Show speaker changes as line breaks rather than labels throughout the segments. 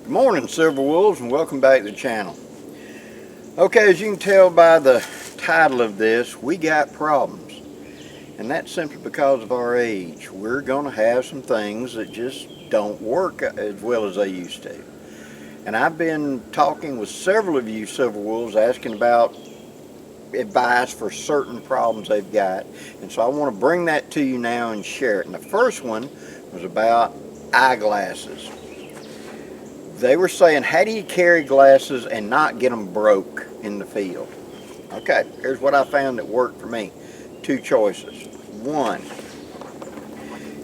Good morning, Silver Wolves, and welcome back to the channel. Okay, as you can tell by the title of this, we got problems. And that's simply because of our age. We're going to have some things that just don't work as well as they used to. And I've been talking with several of you Silver Wolves asking about advice for certain problems they've got. And so I want to bring that to you now and share it. And the first one was about eyeglasses. They were saying, how do you carry glasses and not get them broke in the field? Okay, here's what I found that worked for me. Two choices. One,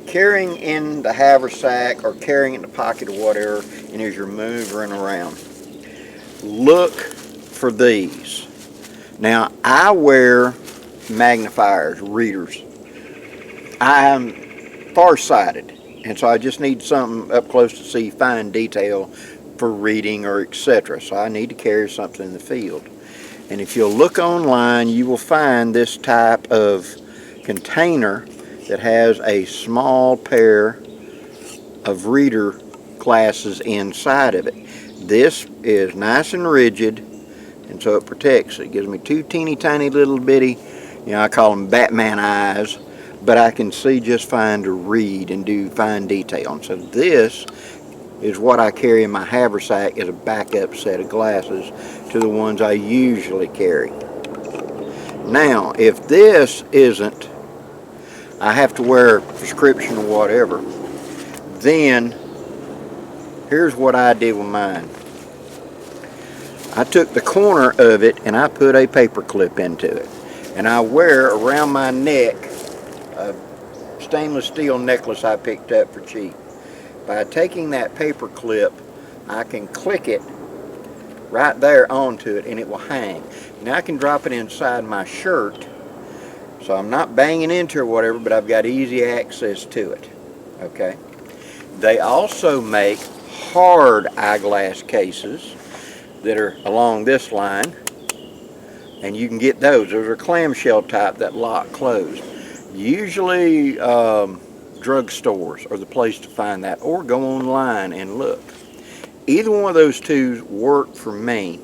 carrying in the haversack or carrying it in the pocket or whatever, and as you're moving around, look for these. Now, I wear magnifiers, readers. I'm farsighted, and so I just need something up close to see fine detail for reading or etc. So I need to carry something in the field. And if you'll look online, you will find this type of container that has a small pair of reader glasses inside of it. This is nice and rigid, and so it protects. It gives me two teeny tiny little bitty, I call them Batman eyes, but I can see just fine to read and do fine detail. And so this is what I carry in my haversack as a backup set of glasses to the ones I usually carry. Now, if this isn't, I have to wear a prescription or whatever, then here's what I did with mine. I took the corner of it and I put a paper clip into it. And I wear around my neck a stainless steel necklace I picked up for cheap. By taking that paper clip, I can click it right there onto it and it will hang. Now I can drop it inside my shirt, so I'm not banging into it or whatever, but I've got easy access to it. Okay. They also make hard eyeglass cases that are along this line, and you can get those. Those are clamshell type that lock closed. Usually drugstores are the place to find that, or go online and look. Either one of those two work for me.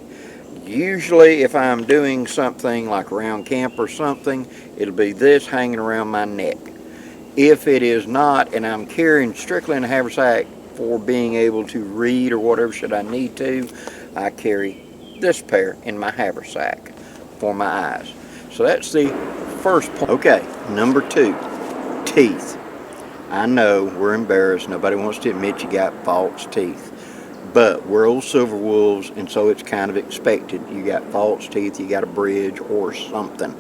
Usually if I'm doing something like around camp or something, it'll be this hanging around my neck. If it is not, and I'm carrying strictly in a haversack for being able to read or whatever should I need to, I carry this pair in my haversack for my eyes. So that's the first point. Okay, number two, teeth. I know we're embarrassed. Nobody wants to admit you got false teeth. But we're old Silver Wolves, and so it's kind of expected. You got false teeth, you got a bridge or something.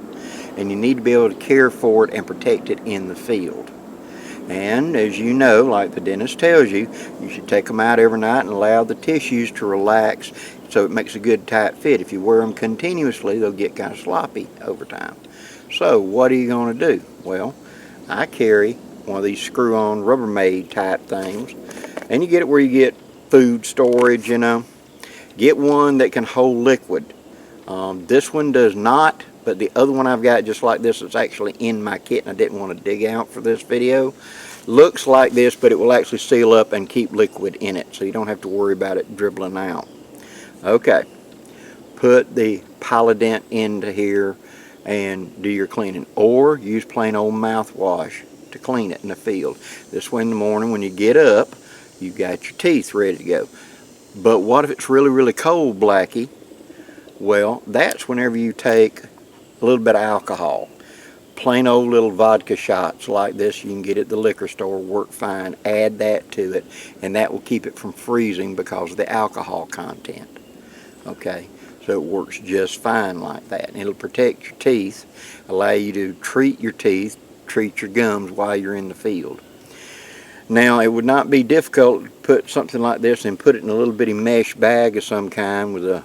And you need to be able to care for it and protect it in the field. And as you know, like the dentist tells you, you should take them out every night and allow the tissues to relax so it makes a good tight fit. If you wear them continuously, they'll get kind of sloppy over time. So what are you going to do? Well, I carry one of these screw-on Rubbermaid type things, and you get it where you get food storage, Get one that can hold liquid. This one does not, but the other one I've got just like this, it's actually in my kit and I didn't want to dig out for this video. Looks like this, but it will actually seal up and keep liquid in it, so you don't have to worry about it dribbling out. Okay, put the Polident into here and do your cleaning, or use plain old mouthwash to clean it in the field. This way in the morning when you get up, you've got your teeth ready to go. But what if it's really, really cold, Blackie? Well, that's whenever you take a little bit of alcohol. Plain old little vodka shots like this you can get at the liquor store, work fine. Add that to it, and that will keep it from freezing because of the alcohol content. Okay, so it works just fine like that. And it'll protect your teeth, allow you to treat your teeth, treat your gums while you're in the field. Now, it would not be difficult to put something like this and put it in a little bitty mesh bag of some kind with a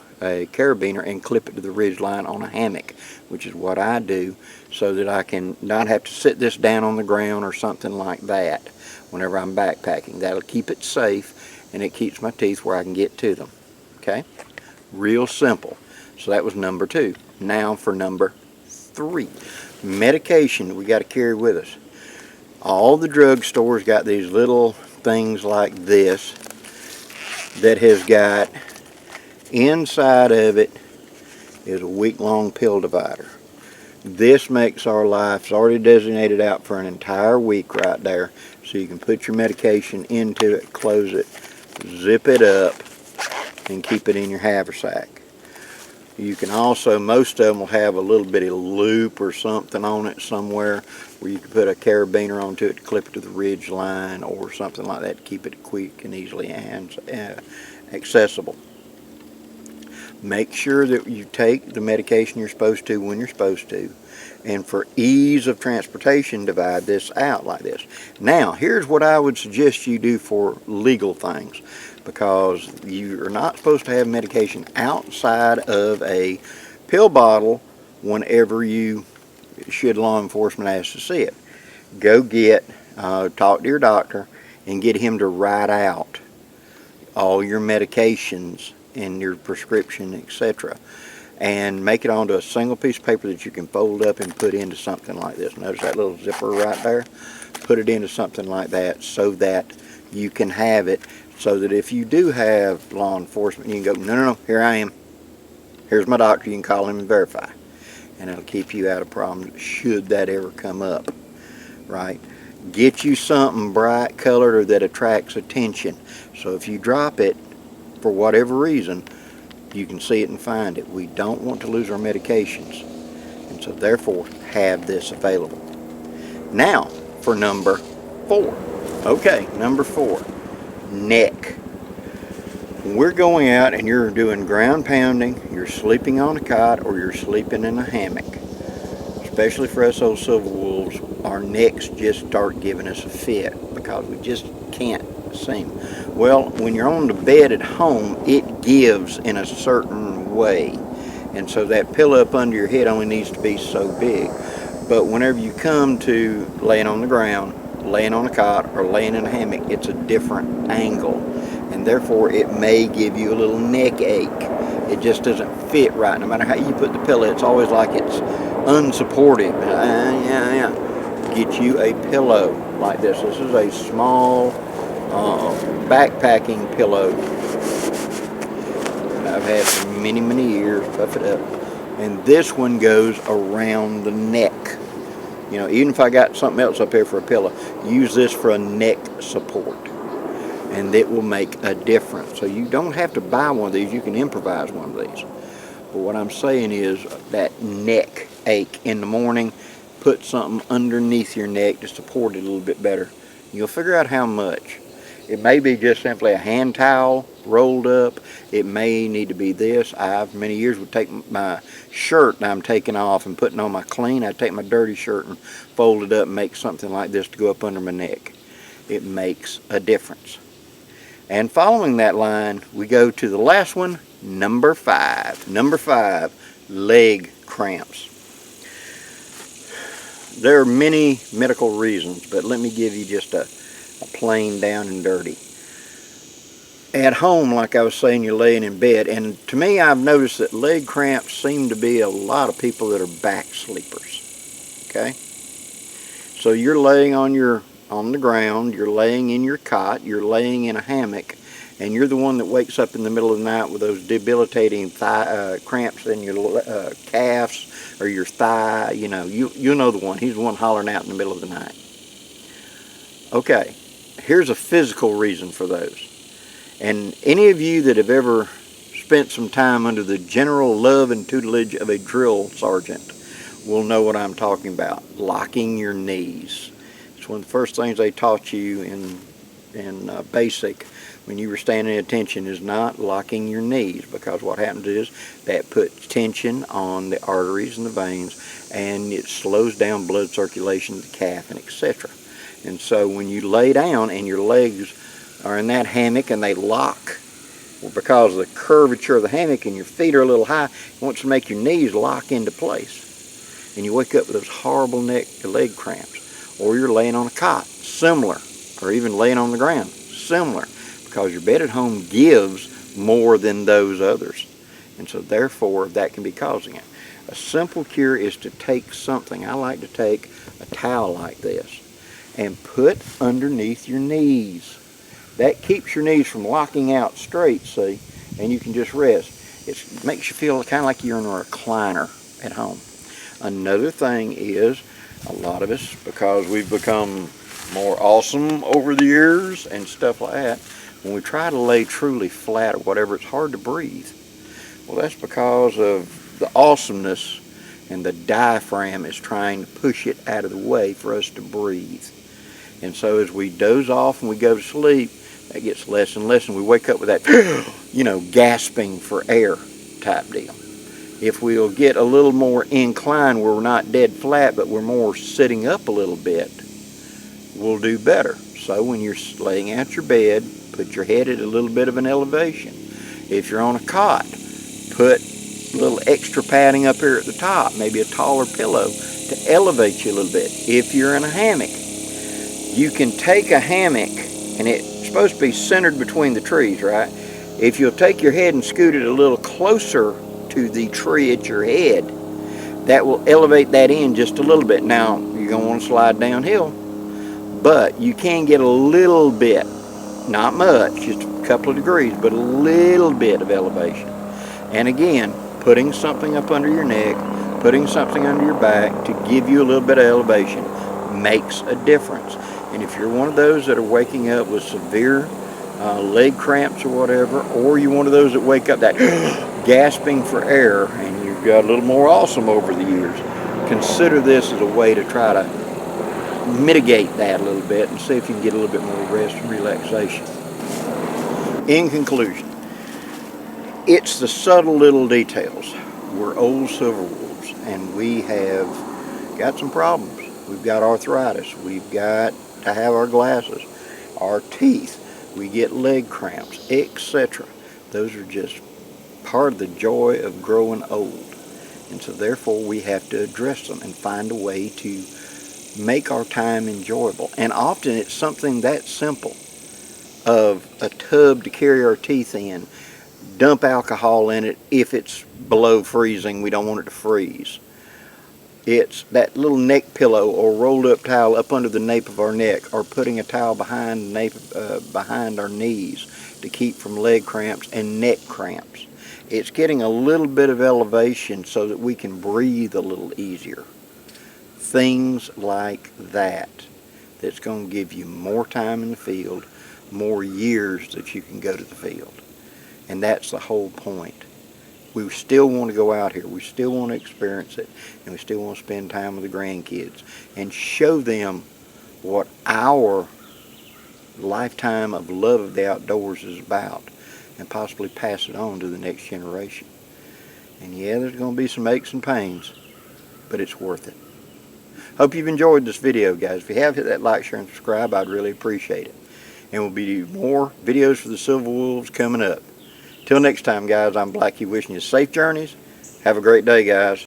carabiner and clip it to the ridge line on a hammock, which is what I do, so that I can not have to sit this down on the ground or something like that whenever I'm backpacking. That'll keep it safe, and it keeps my teeth where I can get to them. Okay? Real simple. So that was number two. Now for number three. Medication that we got to carry with us. All the drugstores got these little things like this that has got inside of it is a week-long pill divider. This makes our life, it's already designated out for an entire week right there, so you can put your medication into it, close it, zip it up, and keep it in your haversack. You can also, most of them will have a little bitty loop or something on it somewhere where you can put a carabiner onto it to clip it to the ridge line or something like that to keep it quick and easily accessible. Make sure that you take the medication you're supposed to when you're supposed to. And for ease of transportation, divide this out like this. Now, here's what I would suggest you do for legal things, because you are not supposed to have medication outside of a pill bottle whenever should law enforcement ask to see it. Go talk to your doctor and get him to write out all your medications and your prescription, etc. And make it onto a single piece of paper that you can fold up and put into something like this. Notice that little zipper right there? Put it into something like that so that you can have it, so that if you do have law enforcement, you can go, no, here I am. Here's my doctor. You can call him and verify. And it'll keep you out of problems should that ever come up, right? Get you something bright colored or that attracts attention. So if you drop it, for whatever reason, you can see it and find it. We don't want to lose our medications, and so therefore have this available. Now for number 4. Okay, number 4, neck. When we're going out and you're doing ground pounding, you're sleeping on a cot or you're sleeping in a hammock, especially for us old silver wolves, our necks just start giving us a fit because we just can't seem. Well, when you're on the bed at home, it gives in a certain way, and so that pillow up under your head only needs to be so big. But whenever you come to laying on the ground, laying on a cot, or laying in a hammock, it's a different angle, and therefore it may give you a little neck ache. It just doesn't fit right. No matter how you put the pillow, it's always like it's unsupportive. Get you a pillow like this. This is a small backpacking pillow that I've had for many, many years. Puff it up. And this one goes around the neck. You know, even if I got something else up here for a pillow, use this for a neck support, and it will make a difference. So you don't have to buy one of these. You can improvise one of these. But what I'm saying is that neck ache in the morning, put something underneath your neck to support it a little bit better. You'll figure out how much. It may be just simply a hand towel rolled up. It may need to be this. I've many years would take my shirt that I'm taking off and putting on my clean. I'd take my dirty shirt and fold it up and make something like this to go up under my neck. It makes a difference. And following that line, we go to the last one, number 5. Number 5, leg cramps. There are many medical reasons, but let me give you just a plain down and dirty. At home, like I was saying, you're laying in bed, and to me, I've noticed that leg cramps seem to be a lot of people that are back sleepers. Okay, so you're laying on the ground, you're laying in your cot, you're laying in a hammock, and you're the one that wakes up in the middle of the night with those debilitating cramps in your calves or your thigh. You know the one. He's the one hollering out in the middle of the night. Okay, here's a physical reason for those. And any of you that have ever spent some time under the general love and tutelage of a drill sergeant will know what I'm talking about. Locking your knees. It's one of the first things they taught you in basic when you were standing at attention, is not locking your knees, because what happens is that puts tension on the arteries and the veins, and it slows down blood circulation to the calf and etc. And so when you lay down and your legs are in that hammock and they lock, well, because of the curvature of the hammock and your feet are a little high, it wants to make your knees lock into place. And you wake up with those horrible leg cramps. Or you're laying on a cot, similar. Or even laying on the ground, similar. Because your bed at home gives more than those others. And so therefore that can be causing it. A simple cure is to take something. I like to take a towel like this and put underneath your knees. That keeps your knees from locking out straight, see, and you can just rest. It makes you feel kind of like you're in a recliner at home. Another thing is, a lot of us, because we've become more awesome over the years and stuff like that, when we try to lay truly flat or whatever, it's hard to breathe. Well, that's because of the awesomeness, and the diaphragm is trying to push it out of the way for us to breathe. And so as we doze off and we go to sleep, that gets less and less, and we wake up with that, gasping for air type deal. If we'll get a little more inclined where we're not dead flat, but we're more sitting up a little bit, we'll do better. So when you're laying out your bed, put your head at a little bit of an elevation. If you're on a cot, put a little extra padding up here at the top, maybe a taller pillow to elevate you a little bit. If you're in a hammock, you can take a hammock, and it's supposed to be centered between the trees, right? If you'll take your head and scoot it a little closer to the tree at your head, that will elevate that in just a little bit. Now, you're going to want to slide downhill, but you can get a little bit, not much, just a couple of degrees, but a little bit of elevation. And again, putting something up under your neck, putting something under your back to give you a little bit of elevation makes a difference. And if you're one of those that are waking up with severe leg cramps or whatever, or you're one of those that wake up that gasping for air, and you've got a little more awesome over the years, consider this as a way to try to mitigate that a little bit and see if you can get a little bit more rest and relaxation. In conclusion, it's the subtle little details. We're old silver wolves, and we have got some problems. We've got arthritis. We've got to have our glasses, our teeth. We get leg cramps, etc. Those are just part of the joy of growing old. And so therefore we have to address them and find a way to make our time enjoyable. And often it's something that simple of a tub to carry our teeth in, dump alcohol in it if it's below freezing, we don't want it to freeze. It's that little neck pillow or rolled up towel up under the nape of our neck, or putting a towel behind our knees to keep from leg cramps and neck cramps. It's getting a little bit of elevation so that we can breathe a little easier. Things like that, that's going to give you more time in the field, more years that you can go to the field. And that's the whole point. We still want to go out here. We still want to experience it. And we still want to spend time with the grandkids and show them what our lifetime of love of the outdoors is about, and possibly pass it on to the next generation. And yeah, there's going to be some aches and pains, but it's worth it. Hope you've enjoyed this video, guys. If you have, hit that like, share, and subscribe. I'd really appreciate it. And we'll be more videos for the Silver Wolves coming up. Till next time, guys, I'm Blackie wishing you safe journeys. Have a great day, guys.